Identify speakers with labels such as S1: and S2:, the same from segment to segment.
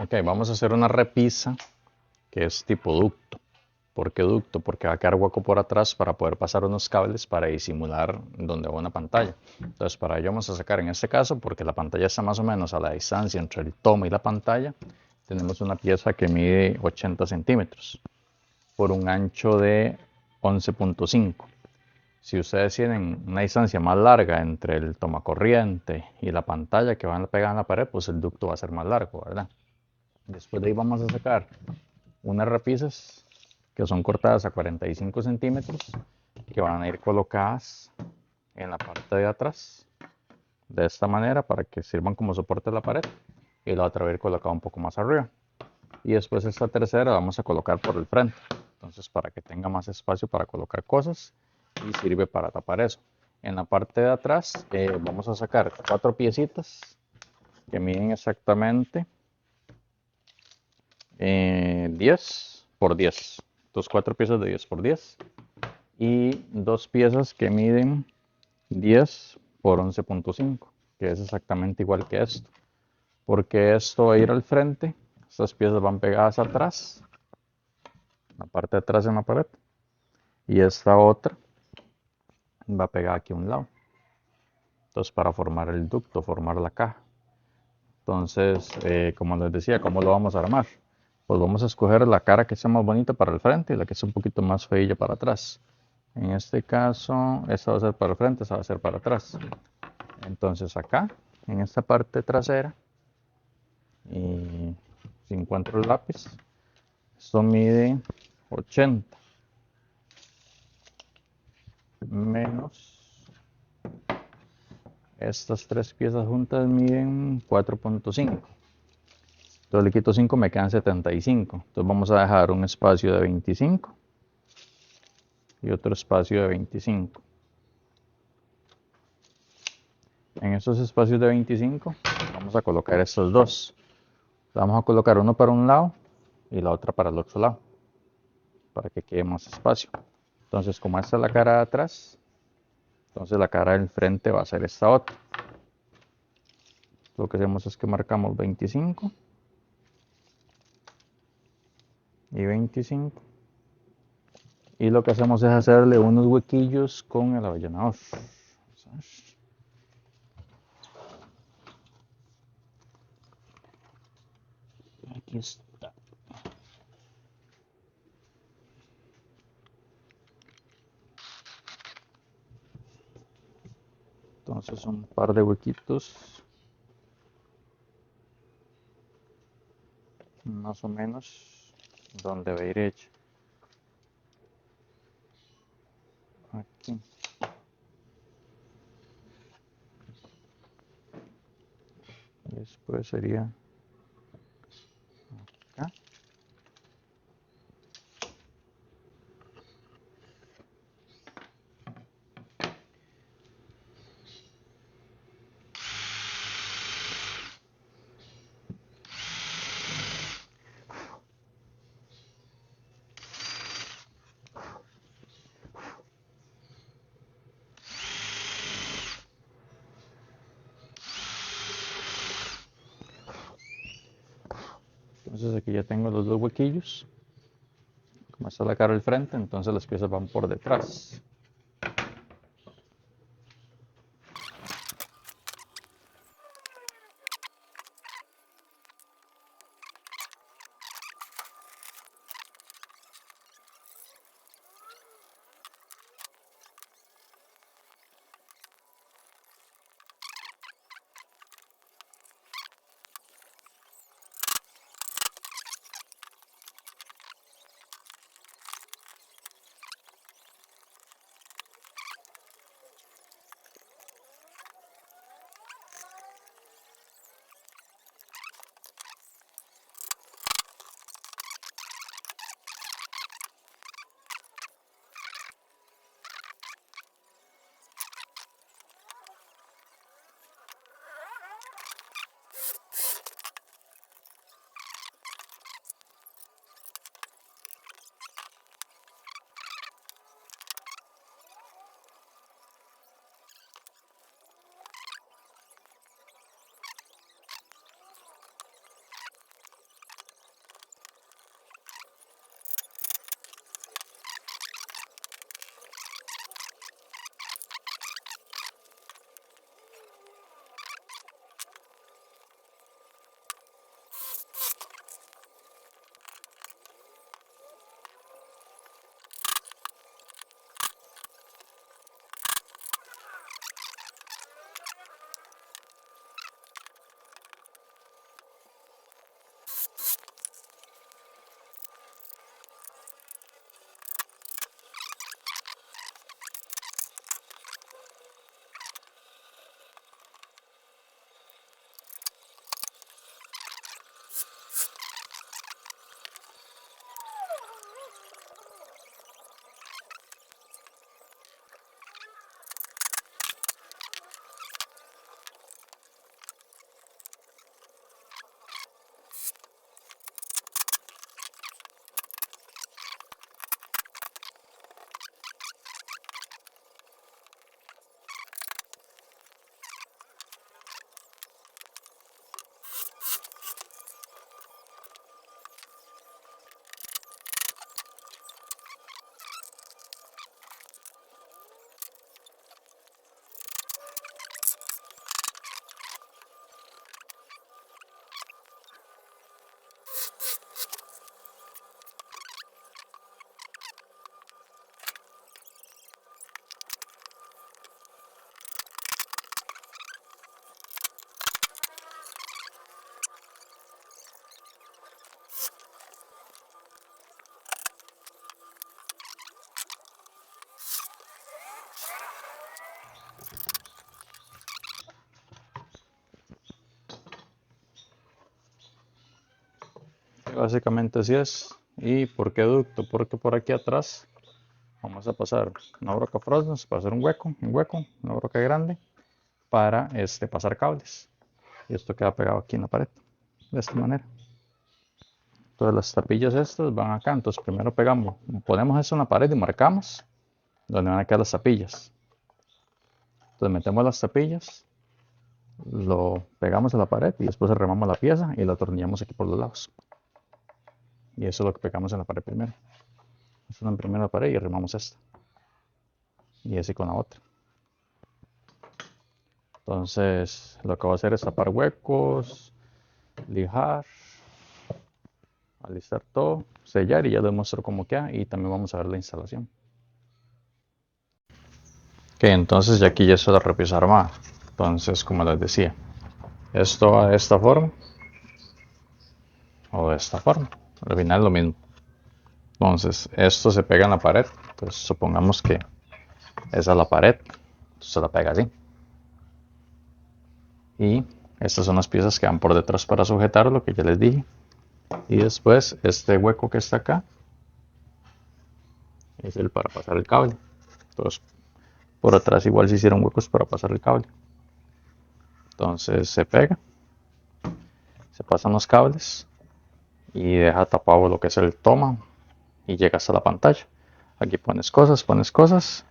S1: Ok, vamos a hacer una repisa que es tipo ducto. ¿Por qué ducto? Porque va a quedar hueco por atrás para poder pasar unos cables para disimular donde va una pantalla. Entonces para ello vamos a sacar en este caso, porque la pantalla está más o menos a la distancia entre el toma y la pantalla, tenemos una pieza que mide 80 centímetros por un ancho de 11.5. Si ustedes tienen una distancia más larga entre el tomacorriente y la pantalla que van a pegar en la pared, pues el ducto va a ser más largo, ¿verdad? Después de ahí vamos a sacar unas repisas que son cortadas a 45 centímetros que van a ir colocadas en la parte de atrás de esta manera para que sirvan como soporte de la pared, y la otra va a ir colocada un poco más arriba, y después esta tercera la vamos a colocar por el frente, entonces para que tenga más espacio para colocar cosas y sirve para tapar eso. En la parte de atrás vamos a sacar 4 piecitas que miden exactamente 10 por 10. Entonces 4 piezas de 10 por 10 y 2 piezas que miden 10 por 11.5, que es exactamente igual que esto. Porque esto va a ir al frente, estas piezas van pegadas atrás, la parte de atrás en la pared, y esta otra va pegada aquí a un lado. Entonces para formar el ducto, formar la caja. Entonces, como les decía, ¿cómo lo vamos a armar? Pues vamos a escoger la cara que sea más bonita para el frente y la que sea un poquito más feilla para atrás. En este caso, esta va a ser para el frente, esta va a ser para atrás. Entonces acá, en esta parte trasera, y si encuentro el lápiz, esto mide 80 menos estas 3 piezas juntas miden 4.5. Entonces le quito 5, me quedan 75. Entonces vamos a dejar un espacio de 25 y otro espacio de 25. En estos espacios de 25 vamos a colocar estos dos. Vamos a colocar uno para un lado y la otra para el otro lado, para que quede más espacio. Entonces, como esta es la cara de atrás, entonces la cara del frente va a ser esta otra. Lo que hacemos es que marcamos 25 y 25. Y lo que hacemos es hacerle unos huequillos con el avellanador. Aquí está. Entonces un par de huequitos, más o menos, donde va a ir hecho. Aquí. Y después sería acá. Entonces aquí ya tengo los dos huequillos. Como está la cara al frente, entonces las piezas van por detrás. Y básicamente así es. ¿Y por qué ducto? Porque por aquí atrás vamos a pasar una broca Frosnos para hacer un hueco, una broca grande para pasar cables. Y esto queda pegado aquí en la pared, de esta manera. Entonces las tapillas estas van acá. Entonces primero ponemos eso en la pared y marcamos donde van a quedar las tapillas. Entonces metemos las tapillas, lo pegamos a la pared y después arremamos la pieza y lo atornillamos aquí por los lados. Y eso es lo que pegamos en la pared primero. Esto en primero la pared y arremamos esta. Y así con la otra. Entonces lo que voy a hacer es tapar huecos, lijar, alistar todo, sellar y ya les muestro cómo queda y también vamos a ver la instalación. Ok, entonces ya aquí ya está la repisa armada. Entonces, como les decía, esto va de esta forma o de esta forma. Al final es lo mismo. Entonces, esto se pega en la pared. Entonces, supongamos que esa es la pared. Entonces, se la pega así. Y estas son las piezas que van por detrás para sujetar lo que ya les dije. Y después, este hueco que está acá es el para pasar el cable. Entonces, por atrás igual se hicieron huecos para pasar el cable. Entonces, se pega. Se pasan los cables. Y deja tapado lo que es el toma. Y llega hasta la pantalla. Aquí pones cosas.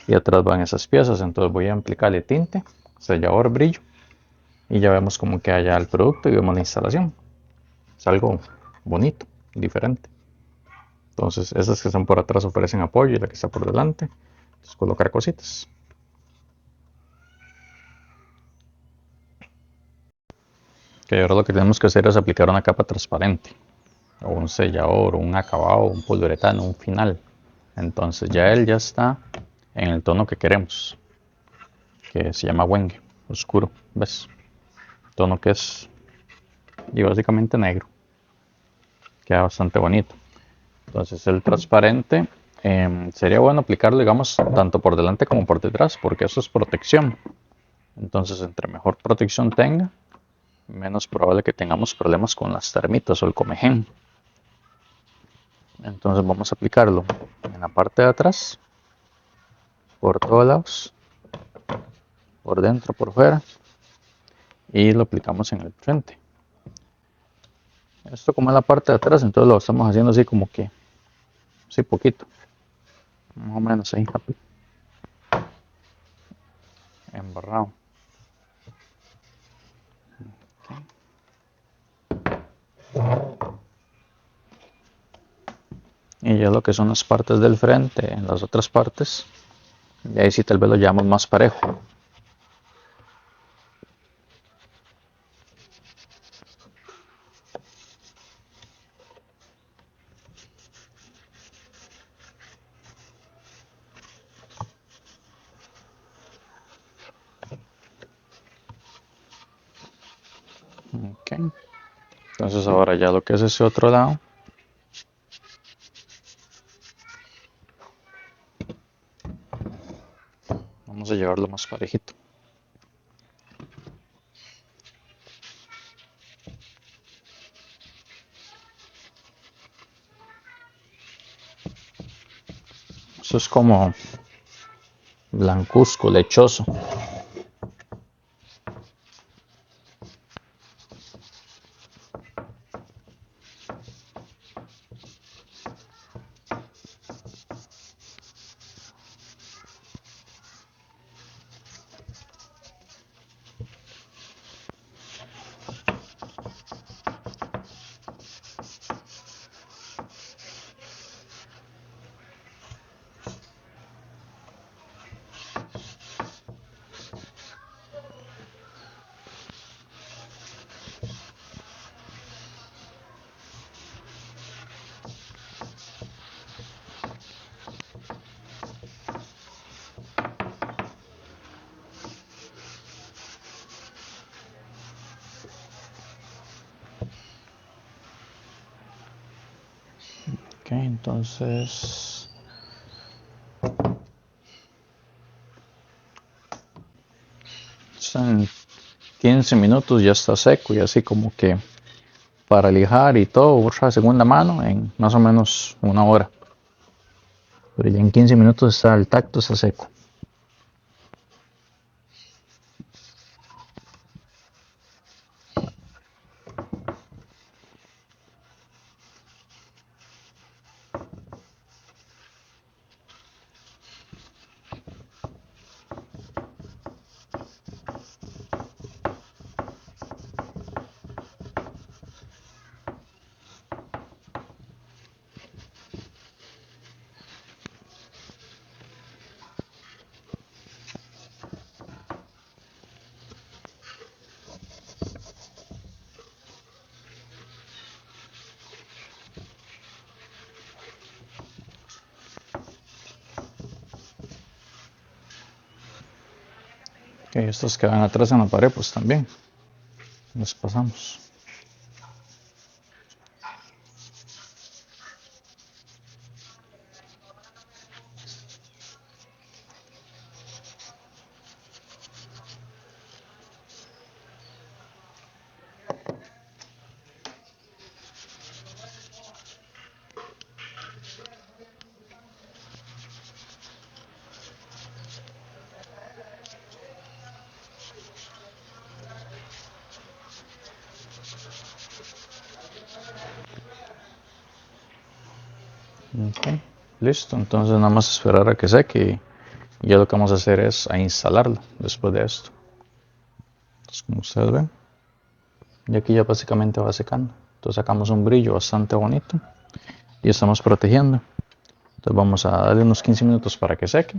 S1: Y atrás van esas piezas. Entonces voy a aplicarle tinte, sellador, brillo. Y ya vemos cómo queda ya el producto y vemos la instalación. Es algo bonito, diferente. Entonces esas que están por atrás ofrecen apoyo y la que está por delante, entonces colocar cositas. Que ahora lo que tenemos que hacer es aplicar una capa transparente, o un sellador, o un acabado, un poliuretano, un final. Entonces ya él ya está en el tono que queremos, que se llama Wenge, oscuro, ¿ves? Tono que es y básicamente negro. Queda bastante bonito. Entonces el transparente sería bueno aplicarlo, digamos, tanto por delante como por detrás, porque eso es protección. Entonces, entre mejor protección tenga, menos probable que tengamos problemas con las termitas o el comején. Entonces vamos a aplicarlo en la parte de atrás, por todos lados, por dentro, por fuera, y lo aplicamos en el frente. Esto como en la parte de atrás, entonces lo estamos haciendo así como que, así poquito, más o menos ahí, embarrado. Y ya lo que son las partes del frente, en las otras partes, y ahí sí tal vez lo llevamos más parejo. Okay. Entonces ahora ya lo que es ese otro lado, vamos a llevarlo más parejito. Eso es como blancuzco, lechoso. Ok, entonces en 15 minutos ya está seco y así como que para lijar y todo, otra segunda mano en más o menos una hora. Pero ya en 15 minutos está el tacto, está seco. Ok, estos que van atrás en la pared, pues también los pasamos. Ok, listo, entonces nada más esperar a que seque y ya lo que vamos a hacer es a instalarlo después de esto. Entonces, como ustedes ven, y aquí ya básicamente va secando. Entonces sacamos un brillo bastante bonito y estamos protegiendo. Entonces vamos a darle unos 15 minutos para que seque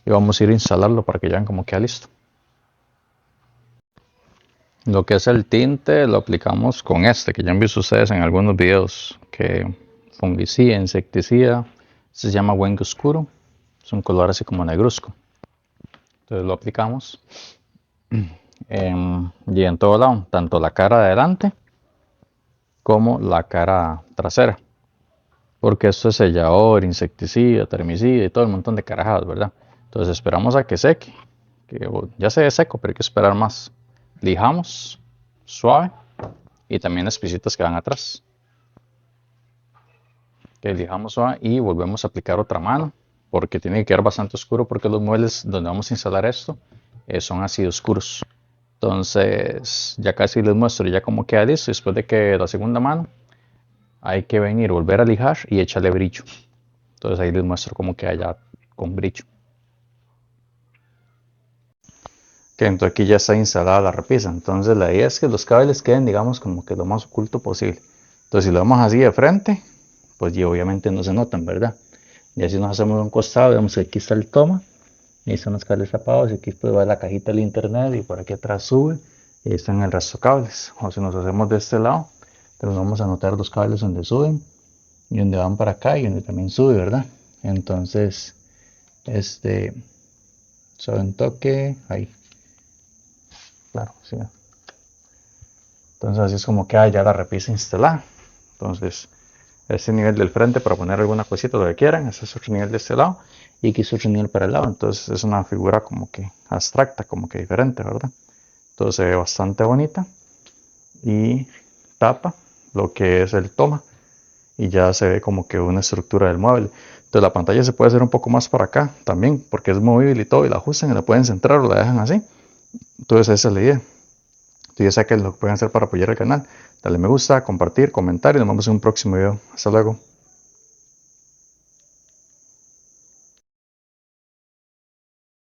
S1: y vamos a ir a instalarlo para que ya vean cómo queda listo. Lo que es el tinte lo aplicamos con este que ya han visto ustedes en algunos videos, que fungicida, insecticida, se llama Wenge Oscuro, es un color así como negruzco. Entonces lo aplicamos y en todo lado, tanto la cara de adelante como la cara trasera, porque esto es sellador, insecticida, termicida y todo el montón de carajadas, ¿verdad? Entonces esperamos a que seque, que ya se ve seco, pero hay que esperar más. Lijamos suave y también las pisitas que van atrás. Que lijamos suave y volvemos a aplicar otra mano, porque tiene que quedar bastante oscuro, porque los muebles donde vamos a instalar esto son así oscuros. Entonces ya casi les muestro ya cómo queda listo. Después de que la segunda mano hay que venir, volver a lijar y echarle brillo. Entonces ahí les muestro cómo queda ya con brillo. Que entonces aquí ya está instalada la repisa. Entonces la idea es que los cables queden, digamos, como que lo más oculto posible. Entonces si lo vemos así de frente, pues ya obviamente no se notan, ¿verdad? Y así nos hacemos un costado, vemos que aquí está el toma, y ahí están los cables tapados, y aquí pues va la cajita del internet, y por aquí atrás sube, y ahí están el resto de cables. O si nos hacemos de este lado, pero vamos a notar los cables donde suben, y donde van para acá, y donde también sube, ¿verdad? Entonces, suave un toque, ahí. Claro, sí. Entonces así es como queda ya la repisa instalada. Entonces, este nivel del frente para poner alguna cosita, lo que quieran. Este es otro nivel de este lado. Y aquí es otro nivel para el lado. Entonces es una figura como que abstracta, como que diferente, ¿verdad? Entonces se ve bastante bonita. Y tapa lo que es el toma. Y ya se ve como que una estructura del mueble. Entonces la pantalla se puede hacer un poco más para acá también, porque es movible y todo. Y la ajustan y la pueden centrar o la dejan así. Entonces esa es la idea. Entonces ya saben que lo pueden hacer para apoyar el canal. Dale me gusta, compartir, comentar y nos vemos en un próximo video. Hasta luego.